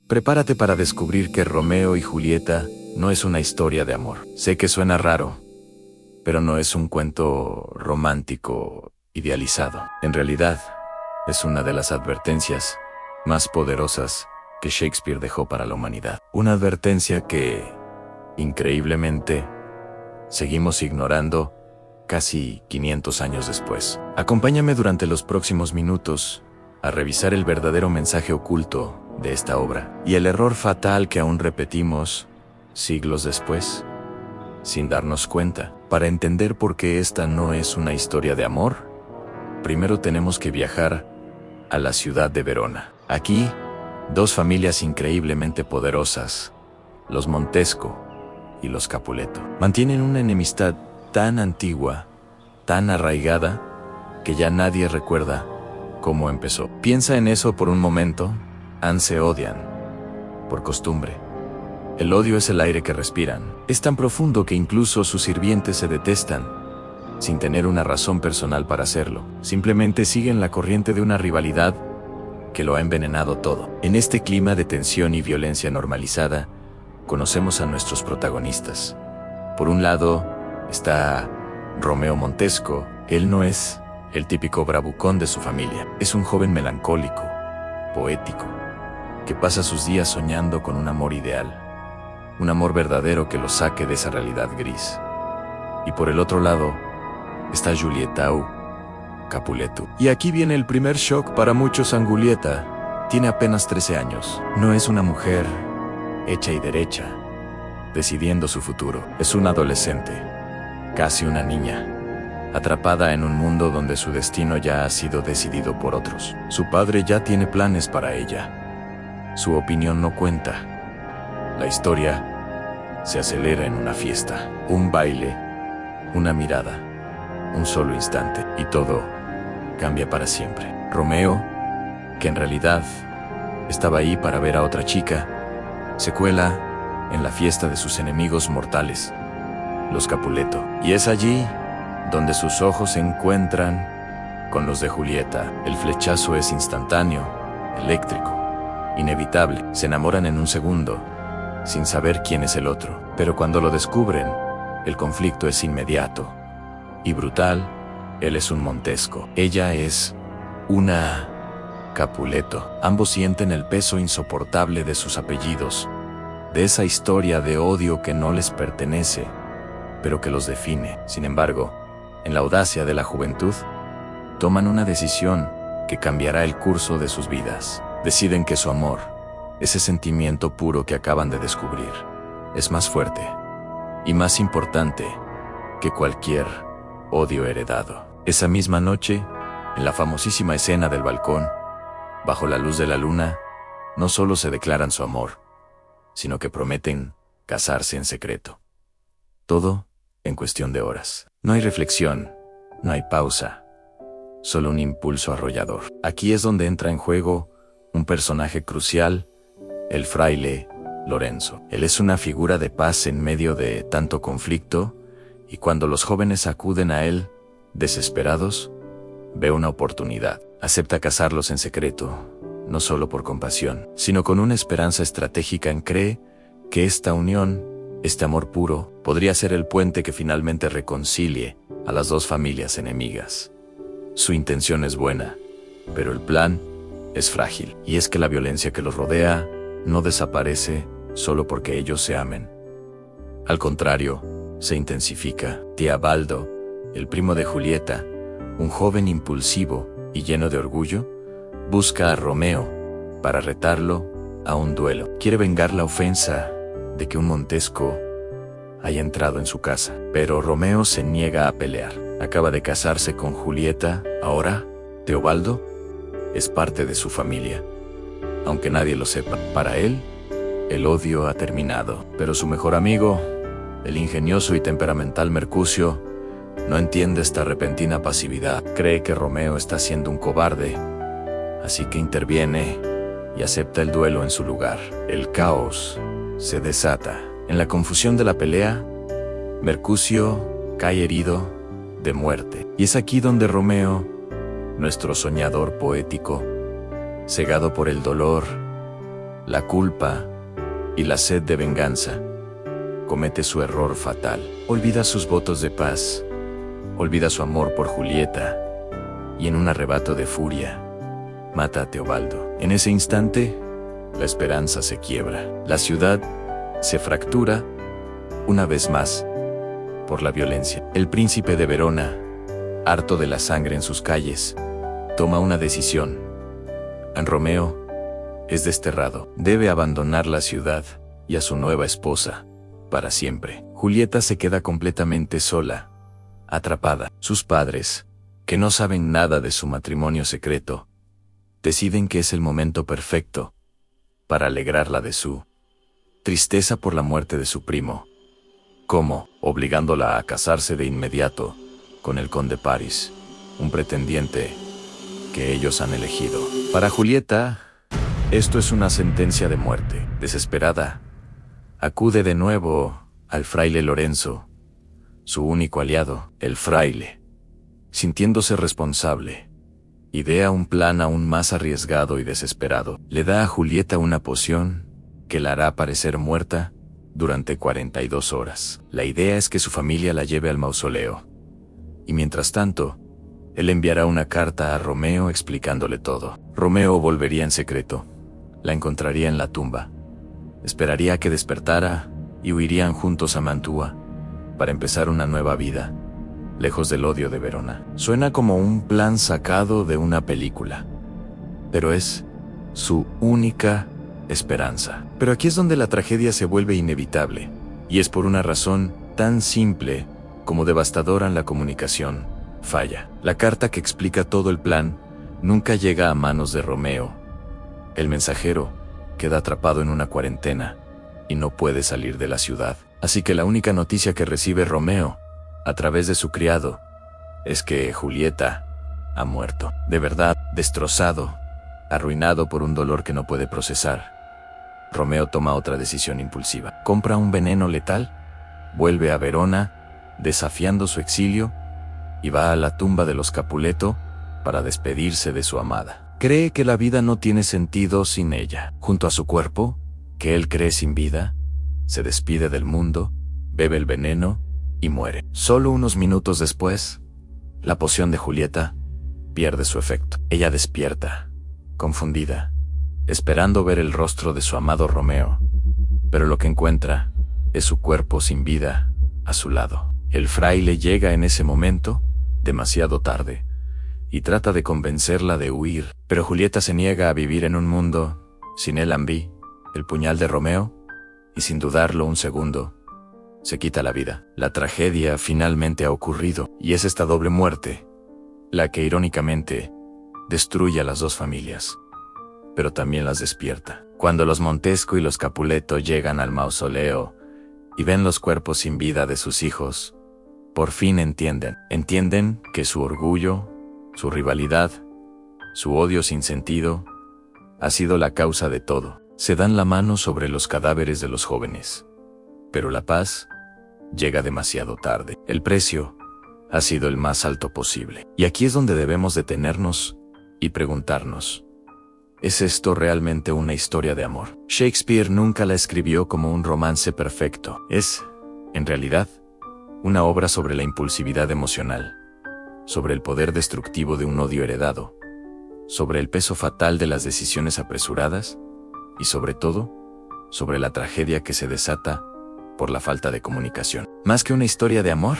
Prepárate para descubrir que Romeo y Julieta no es una historia de amor. Sé que suena raro, pero no es un cuento romántico idealizado. En realidad, es una de las advertencias más poderosas que Shakespeare dejó para la humanidad. Una advertencia que, increíblemente, seguimos ignorando casi 500 años después. Acompáñame durante los próximos minutos a revisar el verdadero mensaje oculto de esta obra y el error fatal que aún repetimos siglos después, sin darnos cuenta. Para entender por qué esta no es una historia de amor, primero tenemos que viajar a la ciudad de Verona. Aquí, dos familias increíblemente poderosas, los Montesco y los Capuleto, mantienen una enemistad tan antigua, tan arraigada, que ya nadie recuerda cómo empezó. Piensa en eso por un momento. Se odian, por costumbre. El odio es el aire que respiran. Es tan profundo que incluso sus sirvientes se detestan, sin tener una razón personal para hacerlo. Simplemente siguen la corriente de una rivalidad que lo ha envenenado todo. En este clima de tensión y violencia normalizada, conocemos a nuestros protagonistas. Por un lado, está Romeo Montesco. Él no es el típico bravucón de su familia. Es un joven melancólico, poético, que pasa sus días soñando con un amor ideal. Un amor verdadero que lo saque de esa realidad gris. Y por el otro lado, está Julieta Capuleto. Y aquí viene el primer shock para muchos. Julieta tiene apenas 13 años. No es una mujer hecha y derecha, decidiendo su futuro. Es una adolescente, casi una niña, atrapada en un mundo donde su destino ya ha sido decidido por otros. Su padre ya tiene planes para ella. Su opinión no cuenta. La historia se acelera en una fiesta, un baile, una mirada, un solo instante, y todo cambia para siempre. Romeo, que en realidad estaba ahí para ver a otra chica, se cuela en la fiesta de sus enemigos mortales, los Capuleto. Y es allí donde sus ojos se encuentran con los de Julieta. El flechazo es instantáneo, eléctrico, inevitable. Se enamoran en un segundo, sin saber quién es el otro. Pero cuando lo descubren, el conflicto es inmediato y brutal. Él es un Montesco. Ella es una Capuleto. Ambos sienten el peso insoportable de sus apellidos, de esa historia de odio que no les pertenece, pero que los define. Sin embargo, en la audacia de la juventud, toman una decisión que cambiará el curso de sus vidas. Deciden que su amor, ese sentimiento puro que acaban de descubrir, es más fuerte y más importante que cualquier odio heredado. Esa misma noche, en la famosísima escena del balcón, bajo la luz de la luna, no solo se declaran su amor, sino que prometen casarse en secreto. Todo en cuestión de horas. No hay reflexión, no hay pausa, solo un impulso arrollador. Aquí es donde entra en juego un personaje crucial, el fraile Lorenzo. Él es una figura de paz en medio de tanto conflicto, y cuando los jóvenes acuden a él, desesperados, ve una oportunidad. Acepta casarlos en secreto, no solo por compasión, sino con una esperanza estratégica. Cree que esta unión, este amor puro, podría ser el puente que finalmente reconcilie a las dos familias enemigas. Su intención es buena, pero el plan es frágil. Y es que la violencia que los rodea no desaparece solo porque ellos se amen. Al contrario, se intensifica. Teobaldo, el primo de Julieta, un joven impulsivo y lleno de orgullo, busca a Romeo para retarlo a un duelo. Quiere vengar la ofensa de que un Montesco haya entrado en su casa. Pero Romeo se niega a pelear. Acaba de casarse con Julieta. Ahora, Teobaldo es parte de su familia, aunque nadie lo sepa. Para él, el odio ha terminado. Pero su mejor amigo, el ingenioso y temperamental Mercucio, no entiende esta repentina pasividad. Cree que Romeo está siendo un cobarde, así que interviene y acepta el duelo en su lugar. El caos se desata. En la confusión de la pelea, Mercucio cae herido de muerte. Y es aquí donde Romeo, nuestro soñador poético, cegado por el dolor, la culpa y la sed de venganza, comete su error fatal. Olvida sus votos de paz, olvida su amor por Julieta, y en un arrebato de furia, mata a Teobaldo. En ese instante, la esperanza se quiebra. La ciudad se fractura una vez más por la violencia. El príncipe de Verona, harto de la sangre en sus calles, toma una decisión. Romeo es desterrado. Debe abandonar la ciudad y a su nueva esposa para siempre. Julieta se queda completamente sola, atrapada. Sus padres, que no saben nada de su matrimonio secreto, deciden que es el momento perfecto para alegrarla de su tristeza por la muerte de su primo. ¿Cómo? Obligándola a casarse de inmediato con el conde Paris, un pretendiente que ellos han elegido. Para Julieta, esto es una sentencia de muerte. Desesperada, acude de nuevo al fraile Lorenzo, su único aliado. El fraile, sintiéndose responsable, idea un plan aún más arriesgado y desesperado. Le da a Julieta una poción que la hará parecer muerta durante 42 horas. La idea es que su familia la lleve al mausoleo. Y mientras tanto, él enviará una carta a Romeo explicándole todo. Romeo volvería en secreto. La encontraría en la tumba. Esperaría a que despertara y huirían juntos a Mantua para empezar una nueva vida, lejos del odio de Verona. Suena como un plan sacado de una película, pero es su única esperanza. Pero aquí es donde la tragedia se vuelve inevitable, y es por una razón tan simple como devastadora. La comunicación falla. La carta que explica todo el plan nunca llega a manos de Romeo. El mensajero queda atrapado en una cuarentena y no puede salir de la ciudad. Así que la única noticia que recibe Romeo, a través de su criado, es que Julieta ha muerto. De verdad, destrozado, arruinado por un dolor que no puede procesar, Romeo toma otra decisión impulsiva. Compra un veneno letal, vuelve a Verona, desafiando su exilio, y va a la tumba de los Capuleto para despedirse de su amada. Cree que la vida no tiene sentido sin ella. Junto a su cuerpo, que él cree sin vida, se despide del mundo, bebe el veneno y muere. Solo unos minutos después, la poción de Julieta pierde su efecto. Ella despierta, confundida, esperando ver el rostro de su amado Romeo, pero lo que encuentra es su cuerpo sin vida a su lado. El fraile llega en ese momento, demasiado tarde, y trata de convencerla de huir, pero Julieta se niega a vivir en un mundo sin el Ambí, el puñal de Romeo, y sin dudarlo un segundo, se quita la vida. La tragedia finalmente ha ocurrido, y es esta doble muerte la que irónicamente destruye a las dos familias, pero también las despierta. Cuando los Montesco y los Capuleto llegan al mausoleo y ven los cuerpos sin vida de sus hijos, por fin entienden que su orgullo, su rivalidad, su odio sin sentido, ha sido la causa de todo. Se dan la mano sobre los cadáveres de los jóvenes, pero la paz llega demasiado tarde. El precio ha sido el más alto posible. Y aquí es donde debemos detenernos y preguntarnos, ¿es esto realmente una historia de amor? Shakespeare nunca la escribió como un romance perfecto. Es, en realidad, una obra sobre la impulsividad emocional, sobre el poder destructivo de un odio heredado, sobre el peso fatal de las decisiones apresuradas y, sobre todo, sobre la tragedia que se desata por la falta de comunicación. Más que una historia de amor,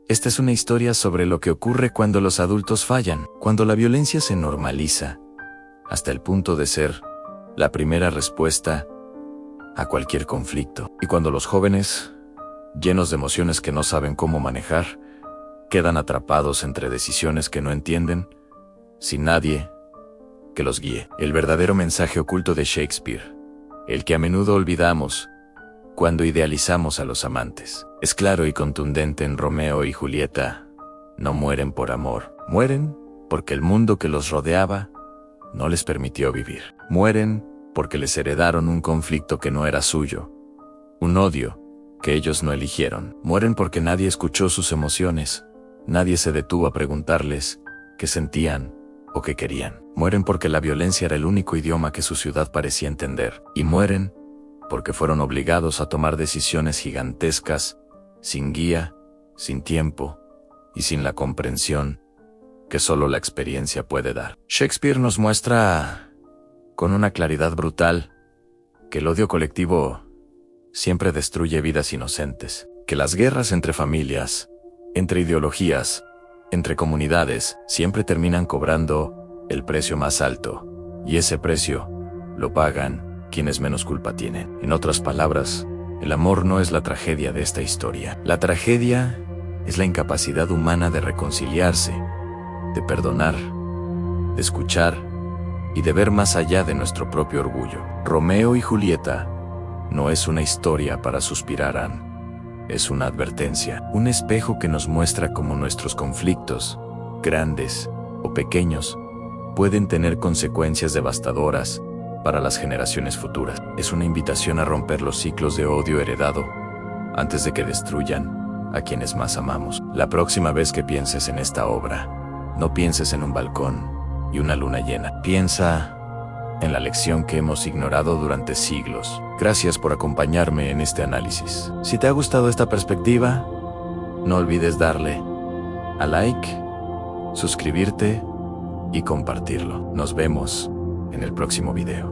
esta es una historia sobre lo que ocurre cuando los adultos fallan, cuando la violencia se normaliza, hasta el punto de ser la primera respuesta a cualquier conflicto. Y cuando los jóvenes, llenos de emociones que no saben cómo manejar, quedan atrapados entre decisiones que no entienden, sin nadie que los guíe. El verdadero mensaje oculto de Shakespeare, el que a menudo olvidamos cuando idealizamos a los amantes, es claro y contundente en Romeo y Julieta. No mueren por amor, mueren porque el mundo que los rodeaba no les permitió vivir. Mueren porque les heredaron un conflicto que no era suyo, un odio que ellos no eligieron. Mueren porque nadie escuchó sus emociones, nadie se detuvo a preguntarles qué sentían o que querían. Mueren porque la violencia era el único idioma que su ciudad parecía entender. Y mueren porque fueron obligados a tomar decisiones gigantescas, sin guía, sin tiempo y sin la comprensión que solo la experiencia puede dar. Shakespeare nos muestra con una claridad brutal que el odio colectivo siempre destruye vidas inocentes, que las guerras entre familias, entre ideologías, entre comunidades, siempre terminan cobrando el precio más alto, y ese precio lo pagan quienes menos culpa tienen. En otras palabras, el amor no es la tragedia de esta historia. La tragedia es la incapacidad humana de reconciliarse, de perdonar, de escuchar y de ver más allá de nuestro propio orgullo. Romeo y Julieta no es una historia para suspirar, es una advertencia, un espejo que nos muestra cómo nuestros conflictos, grandes o pequeños, pueden tener consecuencias devastadoras para las generaciones futuras. Es una invitación a romper los ciclos de odio heredado antes de que destruyan a quienes más amamos. La próxima vez que pienses en esta obra, no pienses en un balcón y una luna llena. Piensa en la lección que hemos ignorado durante siglos. Gracias por acompañarme en este análisis. Si te ha gustado esta perspectiva, no olvides darle a like, suscribirte y compartirlo. Nos vemos en el próximo video.